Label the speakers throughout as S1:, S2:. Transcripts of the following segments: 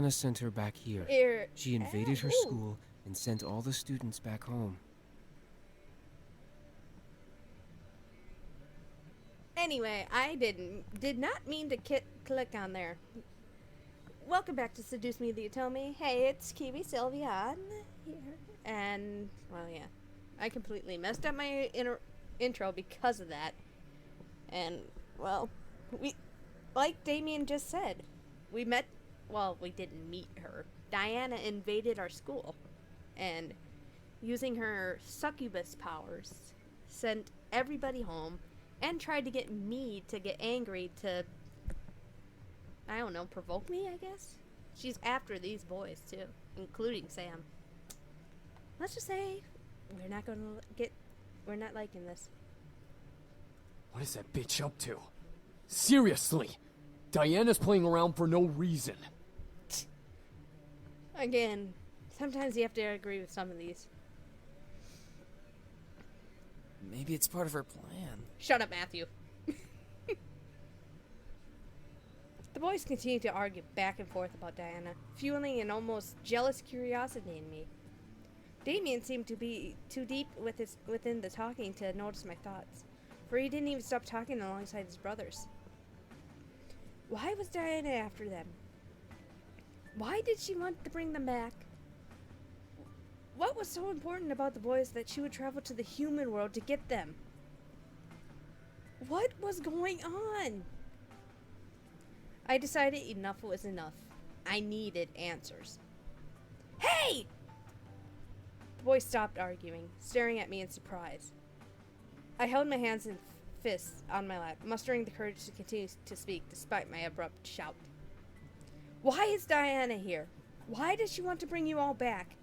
S1: Diana sent her back here. She invaded her school and sent all the students back home.
S2: Anyway, I did not mean to click on there. Welcome back to Seduce Me, You Tell Me. Hey, it's KiwiSylveon here. And, well, yeah. I completely messed up my intro because of that. And, well, like Damien just said, we didn't meet her. Diana invaded our school. And, using her succubus powers, sent everybody home and tried to get me to get angry to, I don't know, provoke me, I guess? She's after these boys, too, including Sam. Let's just say, we're not liking this.
S3: What is that bitch up to? Seriously! Diana's playing around for no reason.
S2: Again, sometimes you have to agree with some of these.
S4: Maybe it's part of her plan.
S2: Shut up, Matthew. The boys continued to argue back and forth about Diana, fueling an almost jealous curiosity in me. Damien seemed to be too deep within the talking to notice my thoughts, for he didn't even stop talking alongside his brothers. Why was Diana after them? Why did she want to bring them back? What was so important about the boys that she would travel to the human world to get them? What was going on? I decided enough was enough. I needed answers. Hey! The boys stopped arguing, staring at me in surprise. I held my hands in fists on my lap, mustering the courage to continue to speak despite my abrupt shout. Why is Diana here? Why does she want to bring you all back?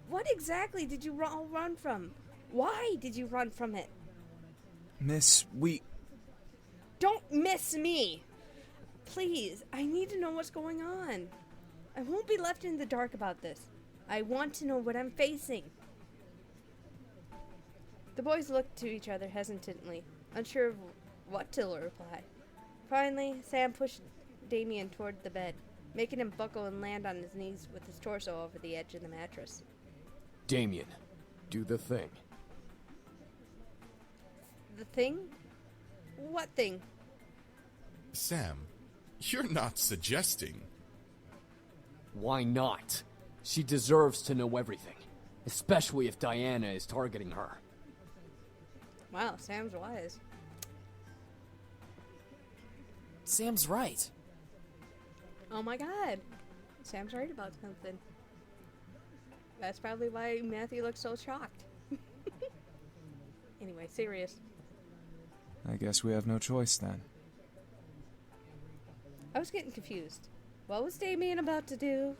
S2: What exactly did you all run from? Why did you run from it?
S4: Miss,
S2: Don't miss me! Please, I need to know what's going on. I won't be left in the dark about this. I want to know what I'm facing. The boys looked to each other hesitantly, unsure of what to reply. Finally, Sam pushed Damien toward the bed, making him buckle and land on his knees with his torso over the edge of the mattress.
S3: Damien, do the thing.
S2: The thing? What thing?
S5: Sam, you're not suggesting.
S3: Why not? She deserves to know everything, especially if Diana is targeting her.
S2: Wow, Sam's wise.
S4: Sam's right.
S2: Oh my god. Sam's right about something. That's probably why Matthew looks so shocked. Anyway, serious.
S4: I guess we have no choice then.
S2: I was getting confused. What was Damien about to do?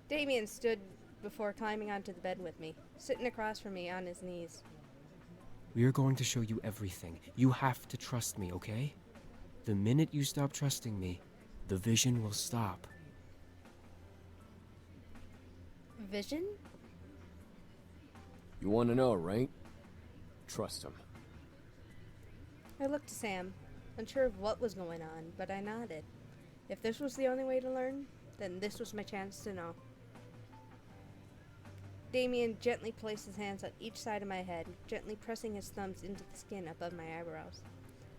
S2: Damien stood before climbing onto the bed with me, sitting across from me on his knees.
S1: We are going to show you everything. You have to trust me, okay? The minute you stop trusting me, the vision will stop.
S2: Vision?
S3: You want to know, right? Trust him.
S2: I looked to Sam, unsure of what was going on, but I nodded. If this was the only way to learn, then this was my chance to know. Damien gently placed his hands on each side of my head, gently pressing his thumbs into the skin above my eyebrows.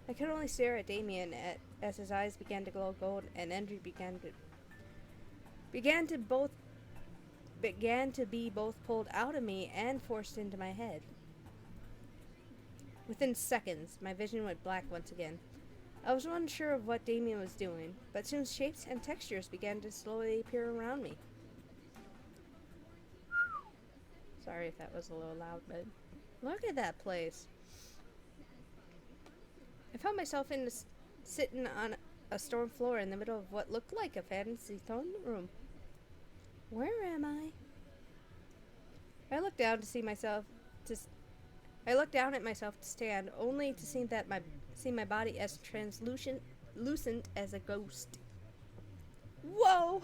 S2: I could only stare at Damien as his eyes began to glow gold and energy began to be both pulled out of me and forced into my head. Within seconds, my vision went black once again. I was unsure of what Damien was doing, but soon shapes and textures began to slowly appear around me. Sorry if that was a little loud, but look at that place. I found myself sitting on a stone floor in the middle of what looked like a fantasy throne room. Where am I? I looked down at myself to stand, only to see my body as translucent as a ghost. Whoa!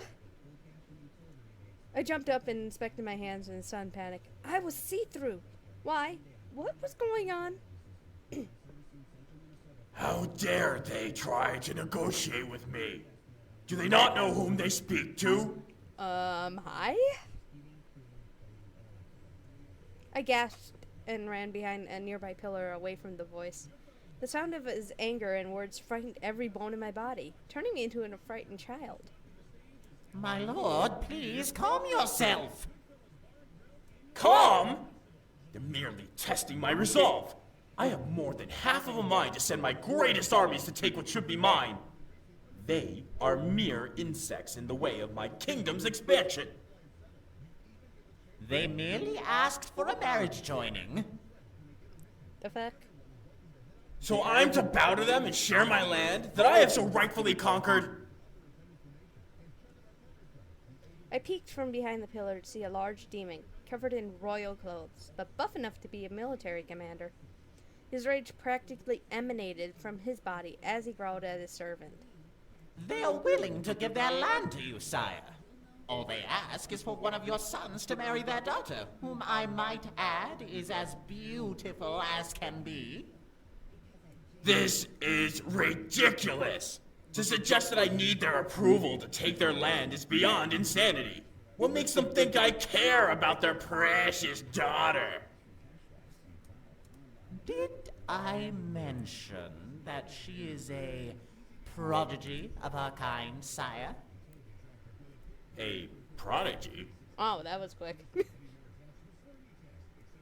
S2: I jumped up and inspected my hands in sudden panic. I was see-through. Why? What was going on?
S6: How dare they try to negotiate with me? Do they not know whom they speak to?
S2: Hi? I gasped and ran behind a nearby pillar away from the voice. The sound of his anger and words frightened every bone in my body, turning me into a frightened child.
S7: My lord, please calm yourself.
S6: Calm? They're merely testing my resolve. I have more than half of a mind to send my greatest armies to take what should be mine. They are mere insects in the way of my kingdom's expansion.
S7: They merely asked for a marriage joining.
S2: The fuck?
S6: So I'm to bow to them and share my land that I have so rightfully conquered?
S2: I peeked from behind the pillar to see a large demon, covered in royal clothes, but buff enough to be a military commander. His rage practically emanated from his body as he growled at his servant.
S7: They are willing to give their land to you, sire. All they ask is for one of your sons to marry their daughter, whom I might add is as beautiful as can be.
S6: This is ridiculous! To suggest that I need their approval to take their land is beyond insanity. What makes them think I care about their precious daughter?
S7: Did I mention that she is a prodigy of her kind, sire?
S6: A prodigy?
S2: Oh, that was quick.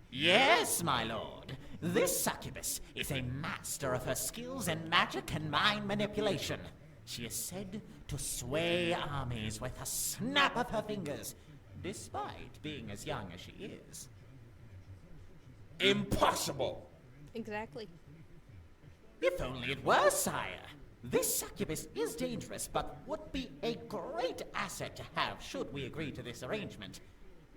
S7: Yes, my lord. This succubus is a master of her skills in magic and mind manipulation. She is said to sway armies with a snap of her fingers, despite being as young as she is.
S6: Impossible!
S2: Exactly.
S7: If only it were, sire. This succubus is dangerous, but would be a great asset to have should we agree to this arrangement.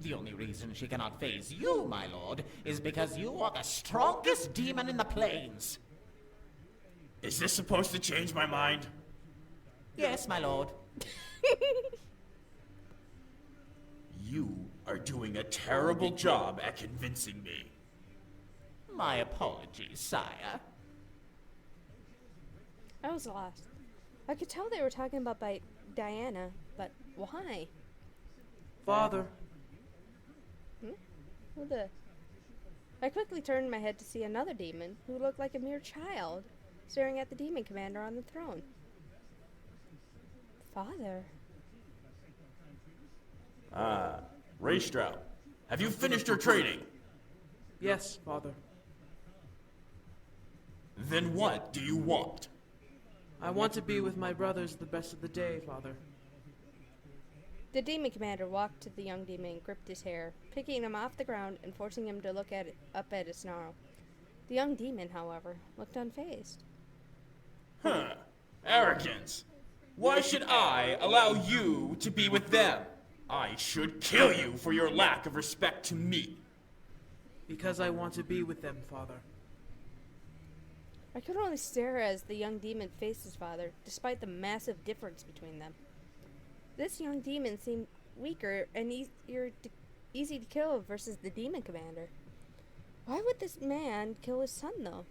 S7: The only reason she cannot phase you, my lord, is because you are the strongest demon in the plains.
S6: Is this supposed to change my mind?
S7: Yes, my lord.
S6: You are doing a terrible job at convincing me.
S7: My apologies, sire.
S2: I was lost. I could tell they were talking about Diana, but why?
S8: Father,
S2: Who the... I quickly turned my head to see another demon, who looked like a mere child, staring at the demon commander on the throne. Father?
S6: Ray Stroud, have you finished your training?
S8: yes, Father.
S6: Then what do you want?
S8: I want to be with my brothers the best of the day, Father.
S2: The demon commander walked to the young demon and gripped his hair, picking him off the ground and forcing him to look up at his snarl. The young demon, however, looked unfazed.
S6: Huh. Arrogance. Why should I allow you to be with them? I should kill you for your lack of respect to me.
S8: Because I want to be with them, Father.
S2: I could only stare as the young demon faced his father, despite the massive difference between them. This young demon seemed weaker and easy to kill versus the demon commander. Why would this man kill his son, though?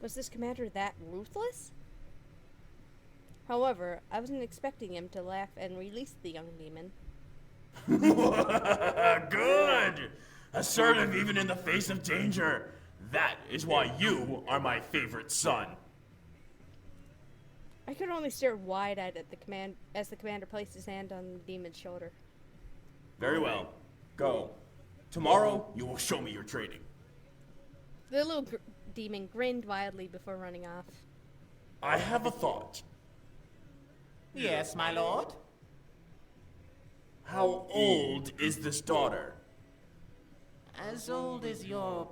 S2: Was this commander that ruthless? However, I wasn't expecting him to laugh and release the young demon.
S6: Good! Assertive even in the face of danger. That is why you are my favorite son.
S2: I could only stare wide-eyed at as the commander placed his hand on the demon's shoulder.
S6: Very well. Go. Tomorrow, you will show me your training.
S2: The little demon grinned wildly before running off.
S6: I have a thought.
S7: Yes, my lord.
S6: How old is this daughter?
S7: As old as your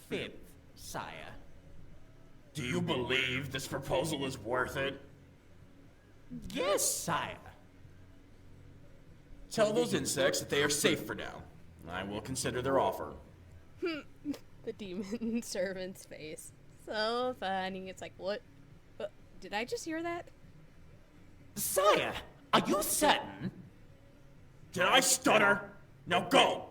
S7: 5th, sire.
S6: Do you believe this proposal is worth it?
S7: Yes, sire.
S6: Tell those insects that they are safe for now. I will consider their offer.
S2: The demon servant's face. So funny. It's like, what? Did I just hear that?
S7: Sire, are you certain?
S6: Did I stutter? Now go!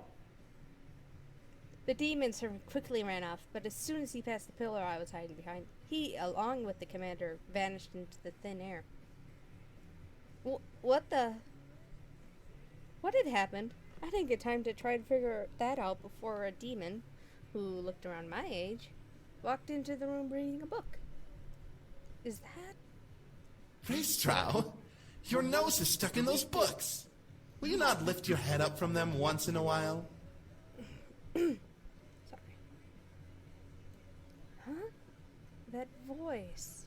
S2: The demon servant quickly ran off, but as soon as he passed the pillar I was hiding behind, he, along with the commander, vanished into the thin air. What the? What had happened? I didn't get time to try to figure that out before a demon, who looked around my age, walked into the room reading a book. Is that?
S5: Raestrow, your nose is stuck in those books. Will you not lift your head up from them once in a while?
S2: Sorry. Huh? That voice.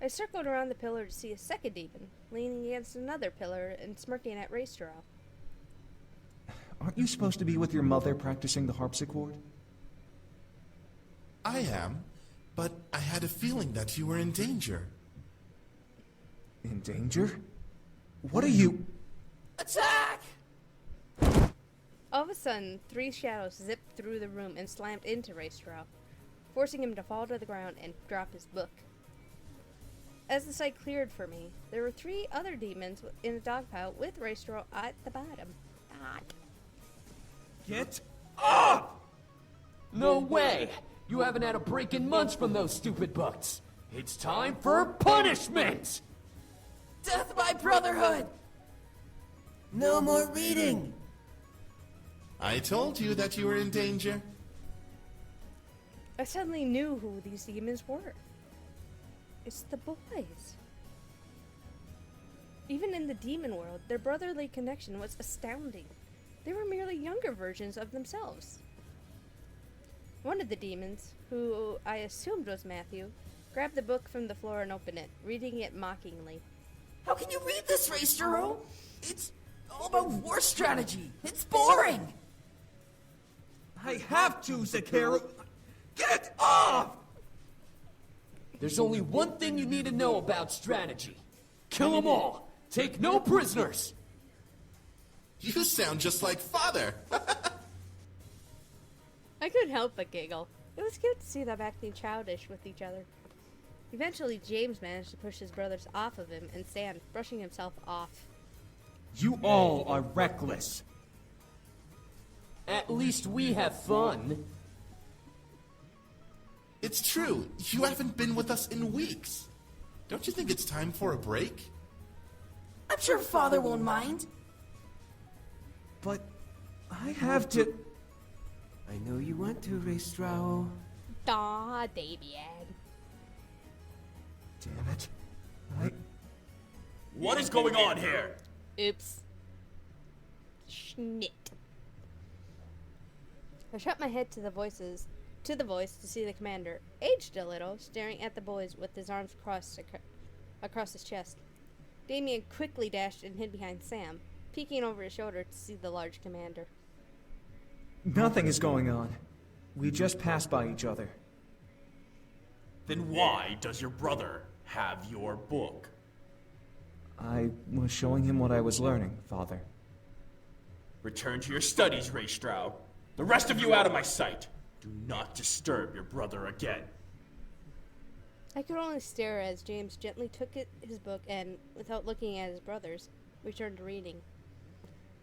S2: I circled around the pillar to see a second demon, leaning against another pillar and smirking at Raestrow.
S9: Aren't you supposed to be with your mother practicing the harpsichord?
S5: I am, but I had a feeling that you were in danger.
S9: In danger? What are you...
S4: Attack!
S2: All of a sudden, 3 shadows zipped through the room and slammed into Raestrow, forcing him to fall to the ground and drop his book. As the sight cleared for me, there were 3 other demons in a dog pile with Raestrow at the bottom.
S8: Get up!
S3: No way! You haven't had a break in months from those stupid books. It's time for punishment!
S4: Death by Brotherhood!
S1: No more reading!
S5: I told you that you were in danger.
S2: I suddenly knew who these demons were. It's the boys. Even in the demon world, their brotherly connection was astounding. They were merely younger versions of themselves. One of the demons, who I assumed was Matthew, grabbed the book from the floor and opened it, reading it mockingly.
S4: How can you read this, Raestrow? It's all about war strategy. It's boring.
S8: I have to, Zakaru. Get off!
S3: There's only one thing you need to know about strategy. Kill them all! Take no prisoners!
S5: You sound just like Father.
S2: I couldn't help but giggle. It was cute to see them acting childish with each other. Eventually, James managed to push his brothers off of him and stand, brushing himself off.
S8: You all are reckless.
S3: At least we have fun.
S5: It's true. You haven't been with us in weeks. Don't you think it's time for a break?
S4: I'm sure Father won't mind.
S8: But I have to...
S1: I know you want to, Raestrow.
S2: Daw, Damien.
S8: Damn it.
S6: What is going on here?
S2: Oops. Schnit. I shut my head to the voice to see the commander, aged a little, staring at the boys with his arms crossed across his chest. Damien quickly dashed and hid behind Sam, peeking over his shoulder to see the large commander.
S9: Nothing is going on. We just passed by each other.
S6: Then why does your brother have your book?
S9: I was showing him what I was learning, Father.
S6: Return to your studies, Raestrow. The rest of you out of my sight. Do not disturb your brother again.
S2: I could only stare as James gently took his book and, without looking at his brothers, returned to reading.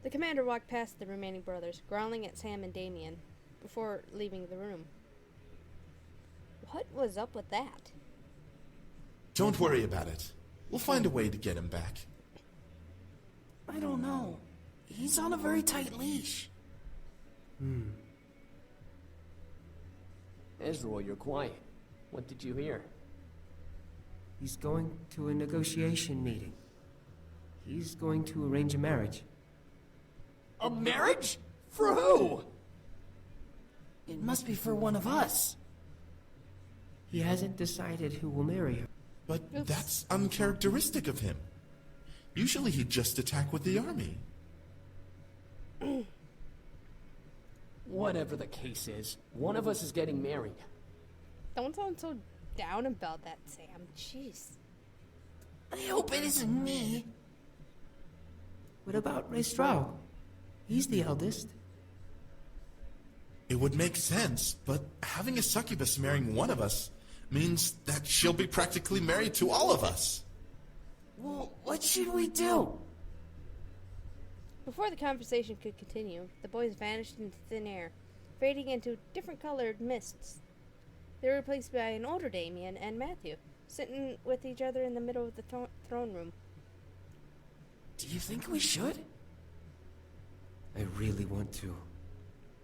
S2: The commander walked past the remaining brothers, growling at Sam and Damien, before leaving the room. What was up with that?
S5: Don't worry about it. We'll find a way to get him back.
S4: I don't know. He's on a very tight leash.
S3: Ezreal, you're quiet. What did you hear?
S1: He's going to a negotiation meeting. He's going to arrange a marriage.
S3: A marriage? For who?
S4: It must be for one of us.
S1: He hasn't decided who will marry her.
S5: But that's uncharacteristic of him. Usually he'd just attack with the army.
S3: Whatever the case is, one of us is getting married.
S2: Don't sound so down about that, Sam. Jeez.
S4: I hope it isn't me.
S1: What about Raestrow? He's the eldest.
S5: It would make sense, but having a succubus marrying one of us means that she'll be practically married to all of us.
S4: Well, what should we do?
S2: Before the conversation could continue, the boys vanished into thin air, fading into different colored mists. They were replaced by an older Damien and Matthew, sitting with each other in the middle of the throne room.
S4: Do you think we should?
S1: I really want to.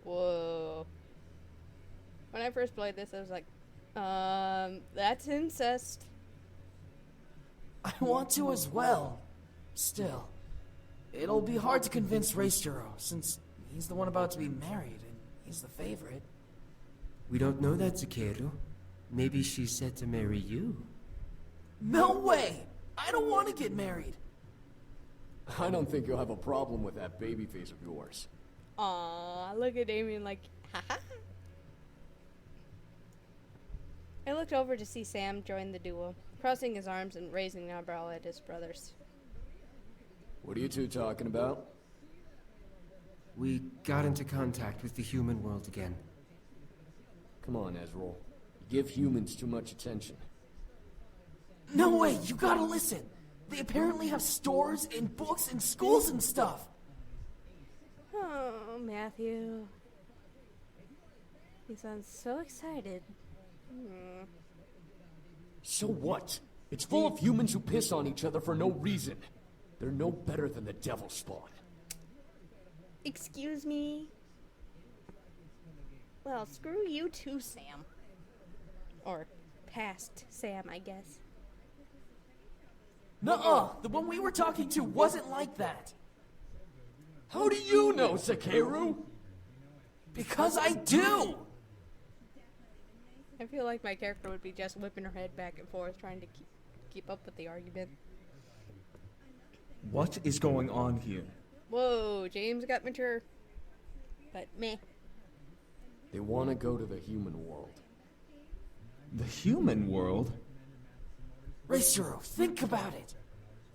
S2: Whoa. When I first played this, I was like, that's incest.
S4: I want to as well. Still, it'll be hard to convince Raisturo, since he's the one about to be married, and he's the favorite.
S1: We don't know that, Zakeru. Maybe she's set to marry you.
S4: No way! I don't want to get married.
S3: I don't think you'll have a problem with that baby face of yours.
S2: Aw, look at Damien like, haha. I looked over to see Sam join the duo, crossing his arms and raising an eyebrow at his brothers.
S3: What are you two talking about?
S1: We got into contact with the human world again.
S3: Come on, Ezreal. You give humans too much attention.
S4: No way, you gotta listen. They apparently have stores and books and schools and stuff.
S2: Oh, Matthew. He sounds so excited.
S3: So what? It's full of humans who piss on each other for no reason. They're no better than the devil spawn.
S2: Excuse me? Well, screw you too, Sam. Or past Sam, I guess.
S4: Nuh-uh, the one we were talking to wasn't like that.
S3: How do you know, Zakeru?
S4: Because I do!
S2: I feel like my character would be just whipping her head back and forth, trying to keep up with the argument.
S9: What is going on here?
S2: Whoa, James got mature. But meh.
S3: They want to go to the human world.
S9: The human world?
S4: Raisturo, think about it.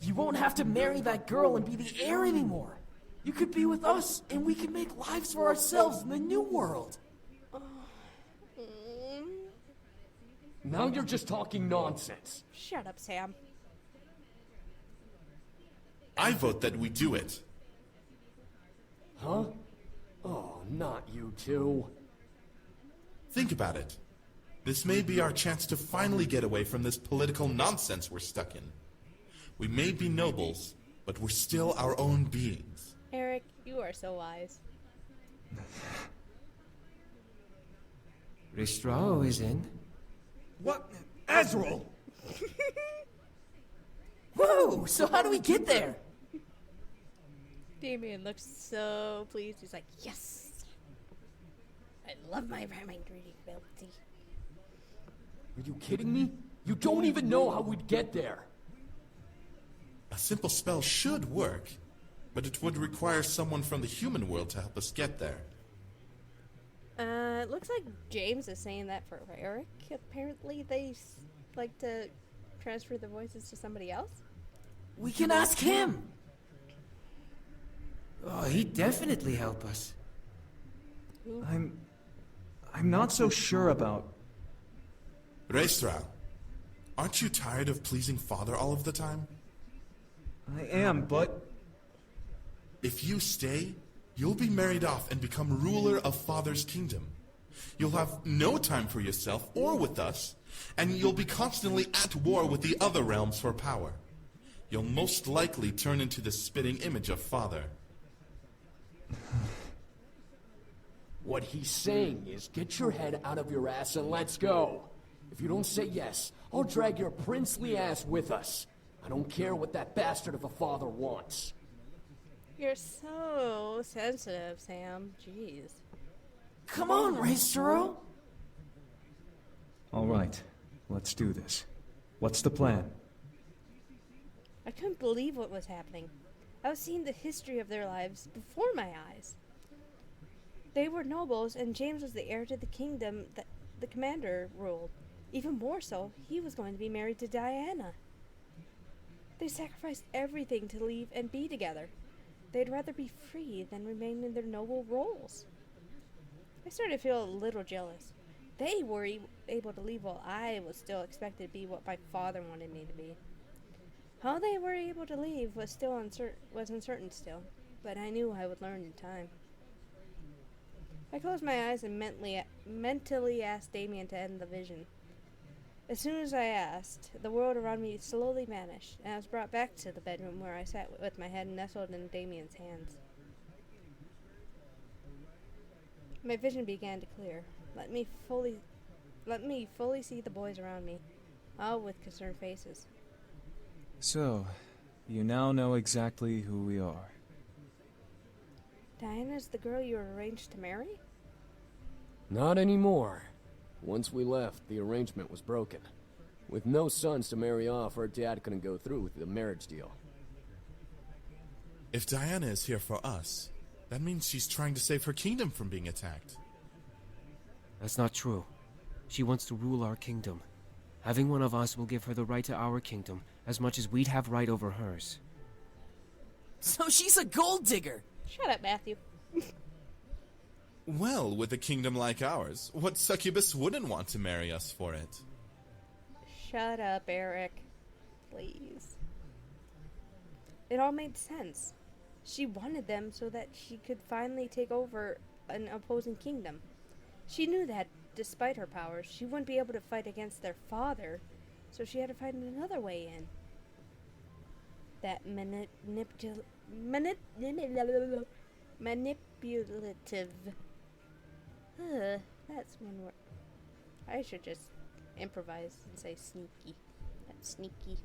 S4: You won't have to marry that girl and be the heir anymore. You could be with us, and we can make lives for ourselves in the new world.
S3: Now you're just talking nonsense.
S2: Shut up, Sam.
S5: I vote that we do it.
S3: Huh? Oh, not you two.
S5: Think about it. This may be our chance to finally get away from this political nonsense we're stuck in. We may be nobles, but we're still our own beings.
S2: Eric, you are so wise.
S1: Ristrao is in.
S9: What? Ezreal!
S4: Whoa, so how do we get there?
S2: Damien looks so pleased. He's like, yes! I love my rhyming reading ability.
S3: Are you kidding me? You don't even know how we'd get there.
S5: A simple spell should work, but it would require someone from the human world to help us get there.
S2: It looks like James is saying that for Eric. Apparently they like to transfer the voices to somebody else.
S4: We can ask him.
S1: Oh, he'd definitely help us.
S9: I'm not so sure about...
S5: Raistra, aren't you tired of pleasing Father all of the time?
S9: I am, but...
S5: If you stay, you'll be married off and become ruler of Father's kingdom. You'll have no time for yourself or with us, and you'll be constantly at war with the other realms for power. You'll most likely turn into the spitting image of Father.
S3: What he's saying is, get your head out of your ass and let's go. If you don't say yes, I'll drag your princely ass with us. I don't care what that bastard of a father wants.
S2: You're so sensitive, Sam. Jeez.
S4: Come on, Raisturo.
S9: All right, let's do this. What's the plan?
S2: I couldn't believe what was happening. I was seeing the history of their lives before my eyes. They were nobles, and James was the heir to the kingdom that the commander ruled. Even more so, he was going to be married to Diana. They sacrificed everything to leave and be together. They'd rather be free than remain in their noble roles. I started to feel a little jealous. They were able to leave while I was still expected to be what my father wanted me to be. How they were able to leave was still uncertain still, but I knew I would learn in time. I closed my eyes and mentally asked Damien to end the vision. As soon as I asked, the world around me slowly vanished, and I was brought back to the bedroom where I sat with my head nestled in Damien's hands. My vision began to clear. Let me fully see the boys around me, all with concerned faces.
S9: So, you now know exactly who we are.
S2: Diana's the girl you were arranged to marry?
S3: Not anymore. Once we left, the arrangement was broken. With no sons to marry off, her dad couldn't go through with the marriage deal.
S5: If Diana is here for us, that means she's trying to save her kingdom from being attacked.
S1: That's not true. She wants to rule our kingdom. Having one of us will give her the right to our kingdom, as much as we'd have right over hers.
S4: So she's a gold digger!
S2: Shut up, Matthew.
S5: Well, with a kingdom like ours, what succubus wouldn't want to marry us for it?
S2: Shut up, Eric. Please. It all made sense. She wanted them so that she could finally take over an opposing kingdom. She knew that, despite her powers, she wouldn't be able to fight against their father, so she had to find another way in. That manipulative. That's one word. I should just improvise and say sneaky. That's sneaky.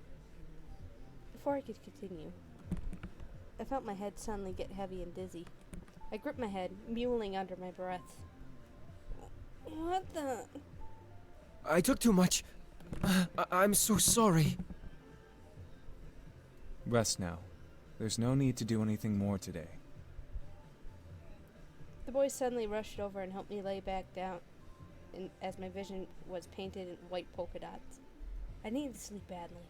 S2: Before I could continue, I felt my head suddenly get heavy and dizzy. I gripped my head, mewling under my breath. What the?
S1: I took too much. I'm so sorry.
S9: Rest now. There's no need to do anything more today.
S2: The boys suddenly rushed over and helped me lay back down as my vision was painted in white polka dots. I needed to sleep badly.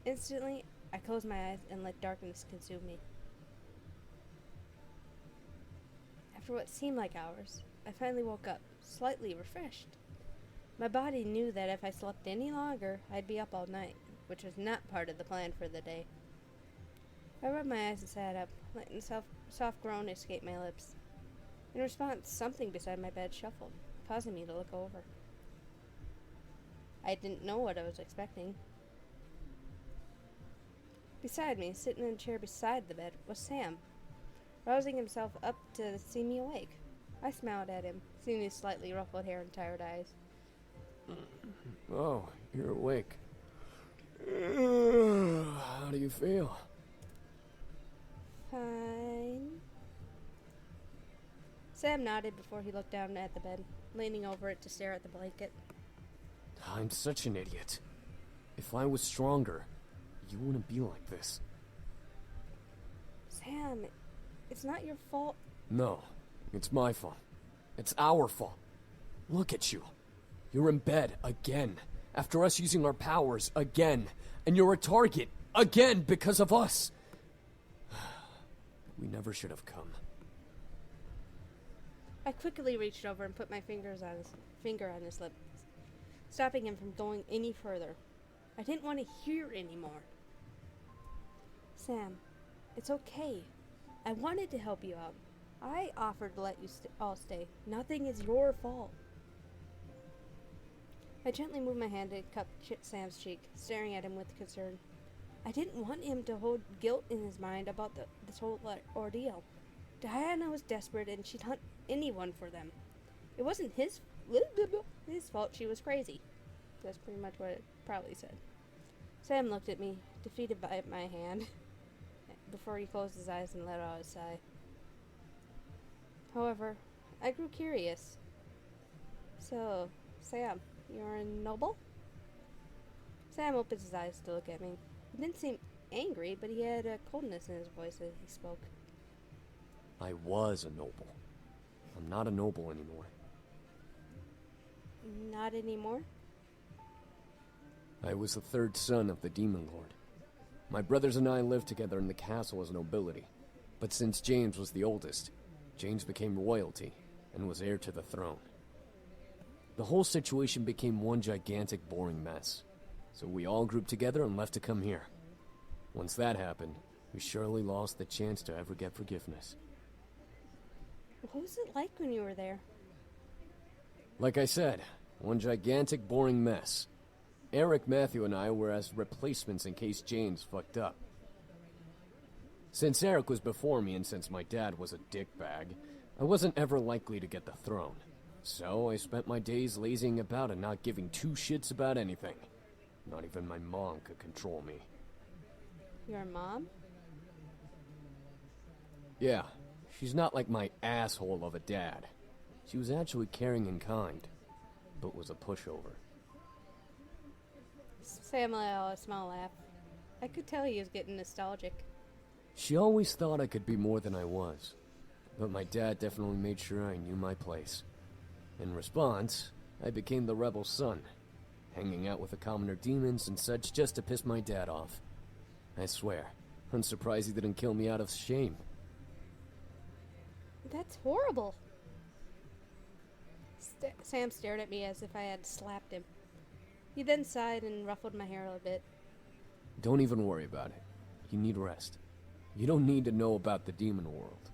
S2: Instantly, I closed my eyes and let darkness consume me. After what seemed like hours, I finally woke up, slightly refreshed. My body knew that if I slept any longer, I'd be up all night, which was not part of the plan for the day. I rubbed my eyes and sat up, letting a soft groan escape my lips. In response, something beside my bed shuffled, causing me to look over. I didn't know what I was expecting. Beside me, sitting in a chair beside the bed, was Sam, rousing himself up to see me awake. I smiled at him, seeing his slightly ruffled hair and tired eyes.
S3: Oh, you're awake. How do you feel?
S2: Fine. Sam nodded before he looked down at the bed, leaning over it to stare at the blanket.
S3: I'm such an idiot. If I was stronger, you wouldn't be like this.
S2: Sam, it's not your fault.
S3: No, it's my fault. It's our fault. Look at you. You're in bed again, after us using our powers again, and you're a target again because of us. We never should have come.
S2: I quickly reached over and put my finger on his lip, stopping him from going any further. I didn't want to hear anymore. Sam, it's okay. I wanted to help you out. I offered to let you all stay. Nothing is your fault. I gently moved my hand and cupped Sam's cheek, staring at him with concern. I didn't want him to hold guilt in his mind about this whole ordeal. Diana was desperate and she'd hunt anyone for them. It wasn't his fault she was crazy. That's pretty much what it probably said. Sam looked at me, defeated by my hand, before he closed his eyes and let out a sigh. However, I grew curious. So, Sam, you're a noble? Sam opened his eyes to look at me. He didn't seem angry, but he had a coldness in his voice as he spoke.
S3: I was a noble. I'm not a noble anymore.
S2: Not anymore?
S3: I was the third son of the Demon Lord. My brothers and I lived together in the castle as nobility. But since James was the oldest, James became royalty and was heir to the throne. The whole situation became one gigantic, boring mess. So we all grouped together and left to come here. Once that happened, we surely lost the chance to ever get forgiveness.
S2: What was it like when you were there?
S3: Like I said, one gigantic, boring mess. Eric, Matthew, and I were as replacements in case Jane's fucked up. Since Eric was before me and since my dad was a dickbag, I wasn't ever likely to get the throne. So I spent my days lazying about and not giving two shits about anything. Not even my mom could control me.
S2: Your mom?
S3: Yeah, she's not like my asshole of a dad. She was actually caring and kind, but was a pushover.
S2: Sam let out a small laugh. I could tell he was getting nostalgic.
S3: She always thought I could be more than I was, but my dad definitely made sure I knew my place. In response, I became the rebel son, hanging out with the commoner demons and such just to piss my dad off. I swear, I'm surprised he didn't kill me out of shame.
S2: That's horrible. Sam stared at me as if I had slapped him. He then sighed and ruffled my hair a bit.
S3: Don't even worry about it. You need rest. You don't need to know about the demon world.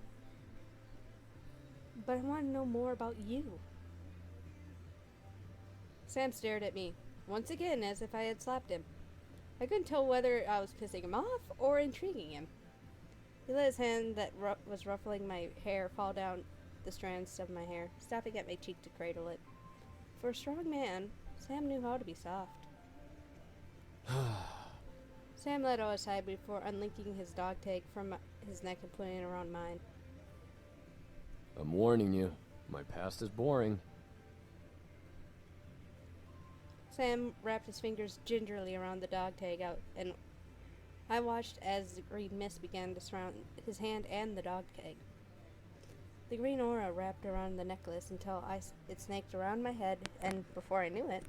S2: But I want to know more about you. Sam stared at me, once again as if I had slapped him. I couldn't tell whether I was pissing him off or intriguing him. He let his hand that was ruffling my hair fall down the strands of my hair, stopping at my cheek to cradle it. For a strong man, Sam knew how to be soft. Sam let out a sigh before unlinking his dog tag from his neck and putting it around mine.
S3: I'm warning you, my past is boring.
S2: Sam wrapped his fingers gingerly around the dog tag out, and I watched as the green mist began to surround his hand and the dog tag. The green aura wrapped around the necklace until it snaked around my head, and before I knew it,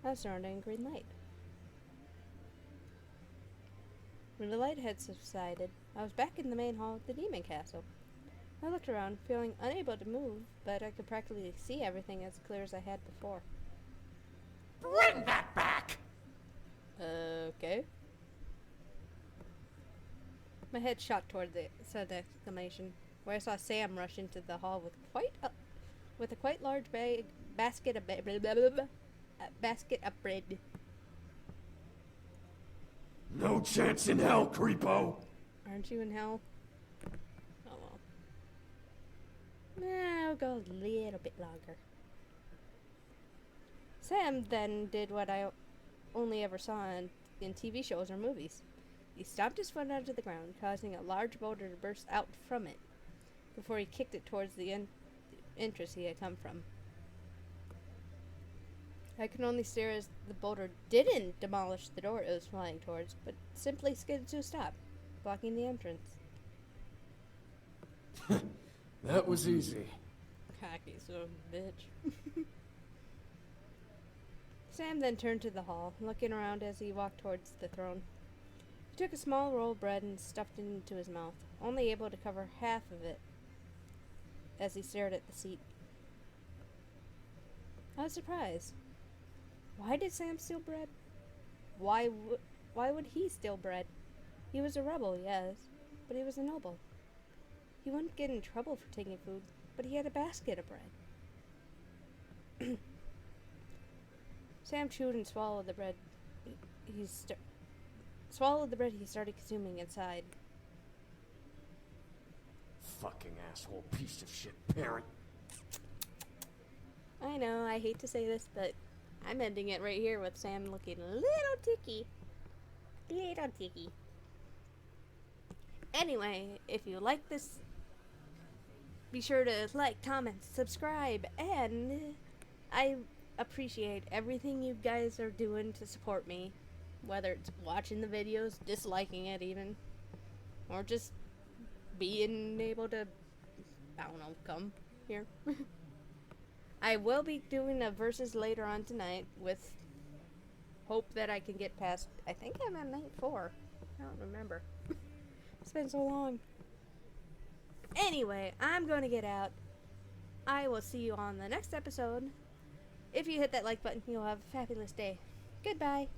S2: I was surrounded in green light. When the light had subsided, I was back in the main hall of the demon castle. I looked around, feeling unable to move, but I could practically see everything as clear as I had before.
S7: Bring that back!
S2: Okay. My head shot toward the sudden exclamation, where I saw Sam rush into the hall with a quite large basket of bread.
S3: No chance in hell, creepo!
S2: Aren't you in hell? Oh well. I'll go a little bit longer. Sam then did what I only ever saw in TV shows or movies. He stomped his foot onto the ground, causing a large boulder to burst out from it, before he kicked it towards the entrance he had come from. I could only stare as the boulder didn't demolish the door it was flying towards, but simply skidded to a stop, blocking the entrance.
S3: That was easy.
S2: Cocky son of a bitch. Sam then turned to the hall, looking around as he walked towards the throne. He took a small roll of bread and stuffed it into his mouth, only able to cover half of it as he stared at the seat. I was surprised. Why did Sam steal bread? Why would he steal bread? He was a rebel, yes, but he was a noble. He wouldn't get in trouble for taking food, but he had a basket of bread. Sam chewed and swallowed the bread. He started consuming inside.
S3: Fucking asshole piece of shit parent.
S2: I know, I hate to say this, but I'm ending it right here with Sam looking a little ticky. Little ticky. Anyway, if you like this, be sure to like, comment, subscribe, and I appreciate everything you guys are doing to support me. Whether it's watching the videos, disliking it even, or just being able to, I don't know, come here. I will be doing a versus later on tonight with hope that I can get past, I think I'm on night 4. I don't remember. It's been so long. Anyway, I'm going to get out. I will see you on the next episode. If you hit that like button, you'll have a fabulous day. Goodbye.